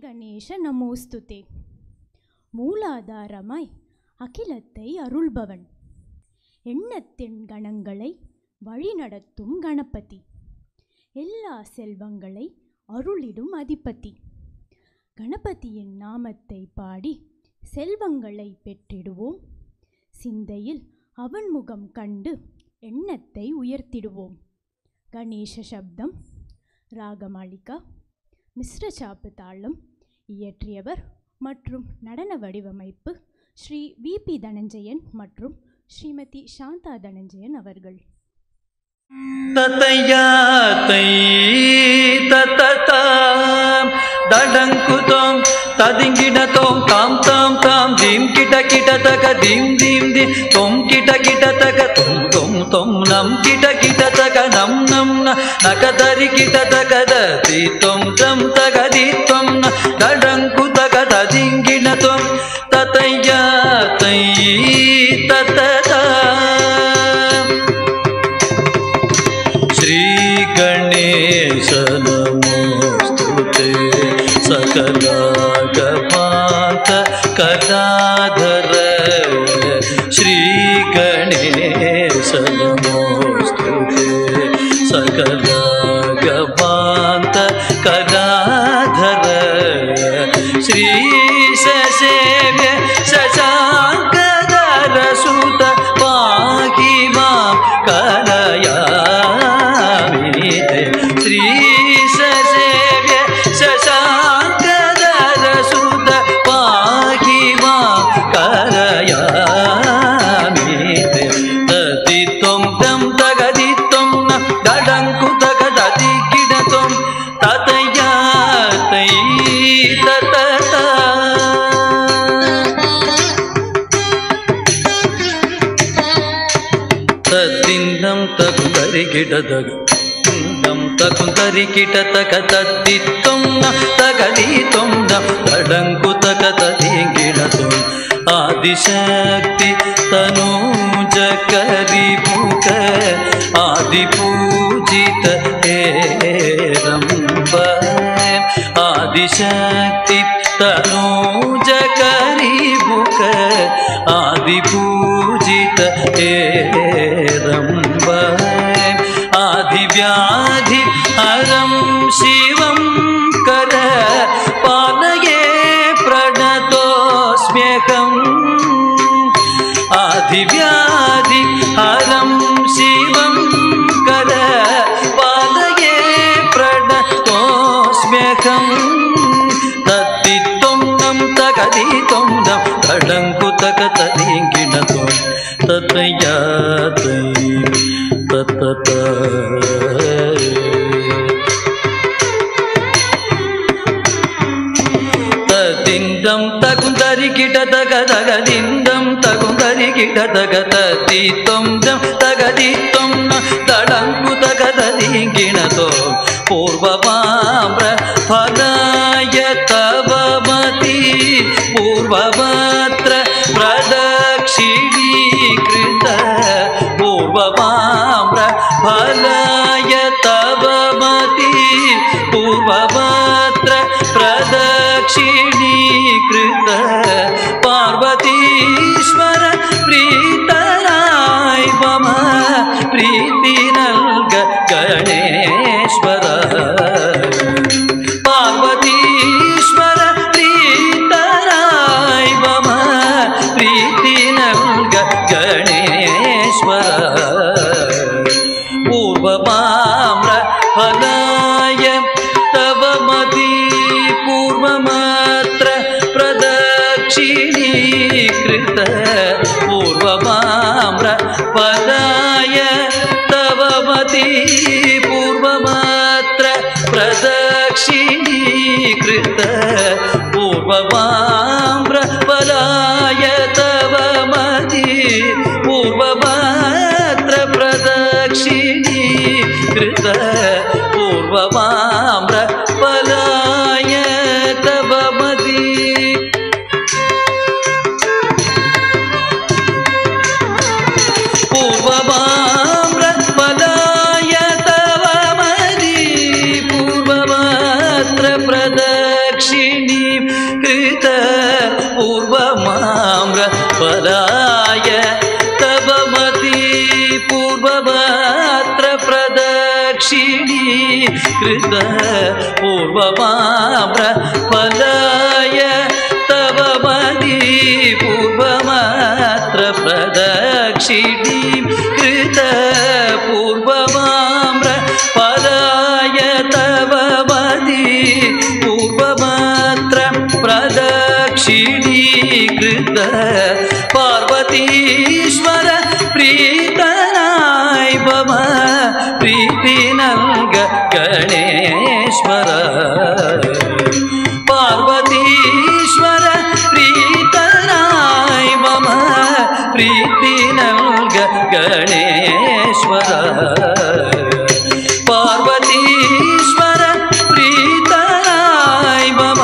கணேச நமோஸ்துதே. மூலாதாரமாய் அகிலத்தை அருள்பவன், எண்ணத்தின் கணங்களை வழிநடத்தும் கணபதி, எல்லா செல்வங்களை அருளிடும் அதிபதி. கணபதியின் நாமத்தை பாடி செல்வங்களை பெற்றிடுவோம். சிந்தையில் அவன் முகம் கண்டு எண்ணத்தை உயர்த்திடுவோம். கணேச சப்தம் ராகமாளிகா, மிஸ்ர சாப்பு தாளம். இயற்றியவர் மற்றும் நடன வடிவமைப்பு ஸ்ரீ வி.பி. தனஞ்சயன் மற்றும் ஸ்ரீமதி சாந்தா தனஞ்சயன் அவர்கள். தத்தையாத்தை தத்ததாம் தடங்குதோம் ததிங்கிடதோம் தாம் தாம் தாம் தீம் கிட கிட தக தீம் தீம் தி தொம் கிட கிட தக தொம் தொம் தொம் நம் கிட கிட தக நம் நம் நகதரி கிட தக தி தொம் தம் தக தி தொம் தடங்கு தக ததிங்கிடதோம் தத்தையாத்தை தத்ததாம். श्री गणेश नमोस्तुते सकलागमान्त कलाधर. श्री गणेश नमोस्तुते सकलागमान्त कलाधर. श्री ससेव्य शशांकधर सुत पाहि मां कलया. श्री ससेव्य शशांकधर सुत पाहि मां कलयामि. तति त्वं दं तगदि त्वं दडङ्कु तगदति किडत्वं ततयातै ततता. तद्दिन्दं तकुतरि किडदग तकुंतरी किट तक तत्ति तुम तगदी तुम तडंकु तक तदिंगिडतुम. आदिशक्ति तनूज करी मुख आदि पूजित हेरंब. आदिशक्ति तनूज करी मुख आदि पूजित हेरंब. आदिव्याधि हरं शिवं कर पालये प्रणतोऽस्म्यहम्. आदिव्याधि हरं शिवं कर पालये प्रणतोऽस्म्यहम्. तत्ति त्वं नं तगदि त्वं नं तडङ्कु तक तदिंगिणत्वं ततयातै ततता. तदिन्दं तकुंतरि किट तग तगदिन्दं तकुंतरि किट तग तति त्वं दं तगदि त्वं तडङ्कु तग तदिंगिणतो. पूर्वमाम्र फलाय तव मति पूर्ववत्र प्रदक्षिणीकृत. पूर्वमाम्र फलाय तव मति पूर्ववत्र प्रदक्षिणीकृत. पार्वतीश्वर प्रीतराय मम प्रीति नल्ग गणेश्वर. पार्वतीश्वर प्रीतराय मम प्रीति नल्ग गणेश्वर. पूर्वमाम्र फलाय तव मति पूर्वमात्र प्रदक्षिणीकृत. पूर्वमाम्र फलाय तव मति पूर्वमात्र प्रदक्षिणीकृत. पूर्वमाम्र फलाय तव मति पूर्वमात्र प्रदक्षिणीकृत. पूर्वमाम्र फलाय तव मति. पूर्वमाम्र फलाय तव मति पूर्वमात्र प्रदक्षिणी कृत पूर्वमाम्र फलाय तव मदी पूर्वमात्र प्रदक्षिणीं कृत पूर्वमाम्र फलाय तव मदी पूर्वमात्र प्रदक्षिणीकृत पार्वतीश्वर प्रीतनाय मम प्रीति नल्ग गणेश्वर पार्वतीश्वर प्रीतनाय मम प्रीति नल्ग गणेश्वर पार्वतीश्वर प्रीतनाय मम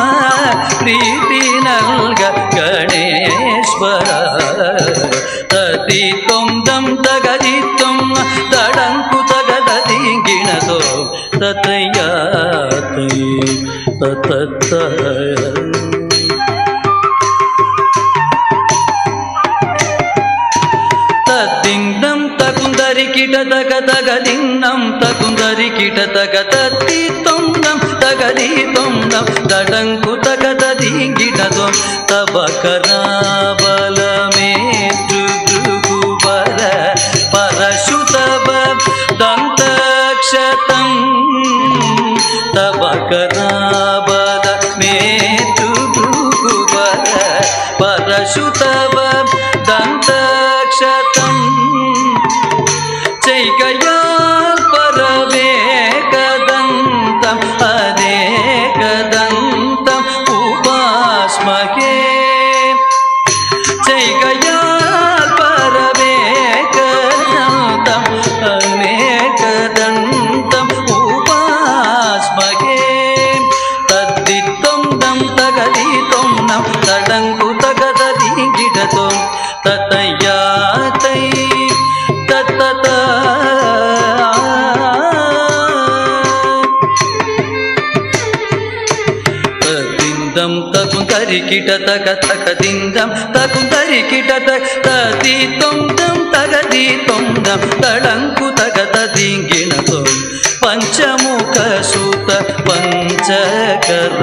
प्रीति नल्ग गणेश्वर तदितुं दं तगदितुं तडंकु तगददिंगिणतो ततयातै तततय तद्दिंदं तकुंदरि किट तग तगदिन्नं तकुंदरि किट तग तत्तितुं दं तगदितुं दं तडंकु तगददिंगिणतो तव कराबलमेतु भृगुवर परशुतव दन्तक्षतं तव कराबलमेतु भृगुवर परशुतव दन्तक्षतं चैकयाल् परमेकदन्तम् अनेकदन्तम् उपास्महे चैकयाल् परमेकदन्तम् अनेकदन्तम् उपास्महे तद्दित्तं दं तगदितं नं तडंकु तगददिंगिणतो ततयातै ततत तदिन्दं तकुंदरि किट तग तगदिन्दं तकुंदरि किट तदितं दं तगदितं दं तडंकु तगददिंगिणतो पंचमुख सुत पंचकरवर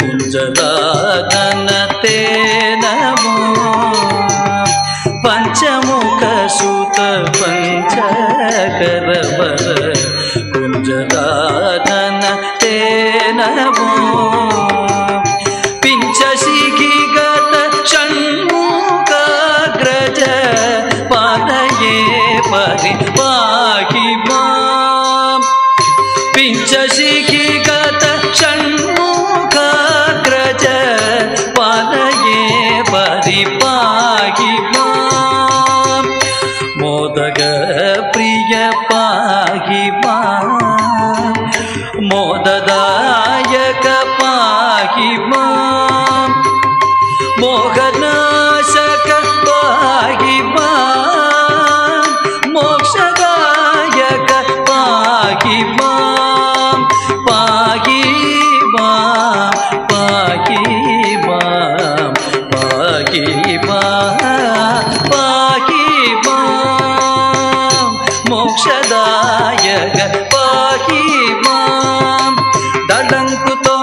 कुंजलादन ते नमो पंचमुख सुत पंचकरवर कुंजलादन ते नमो पिंचशिखिगत षण्मुखाग्रज पादये परिपाहि मां पिंचशिखिगत षण्मुखाग्रज पादये परिपाहि मां मोदक प्रिय पाहि मां मोददायक पाहि मां मोहनाशक पाहि मां मोक्षदायक पाहि मां पाहि मां पाहि मां पाहि मां पाहि मां मोक्षदायक पाहि मां दडंकुतों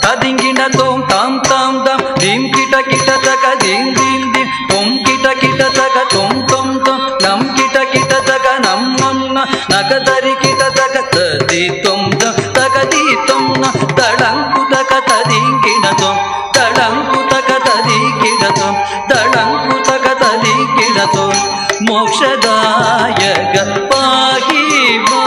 तदिंगिणतों तां तां दं धिं किट किट तक धिं धिं धिं तों किट किट तक तों तों तों नं किट किट तक नं नं न नगदरि किट तक तदितों दं तगदितों न तडंकु तक तदिंगिणतों तडंकु तक तदिंगिणतों तडंकु तक तदिंगिणतों मोक्षदायक पाहि मां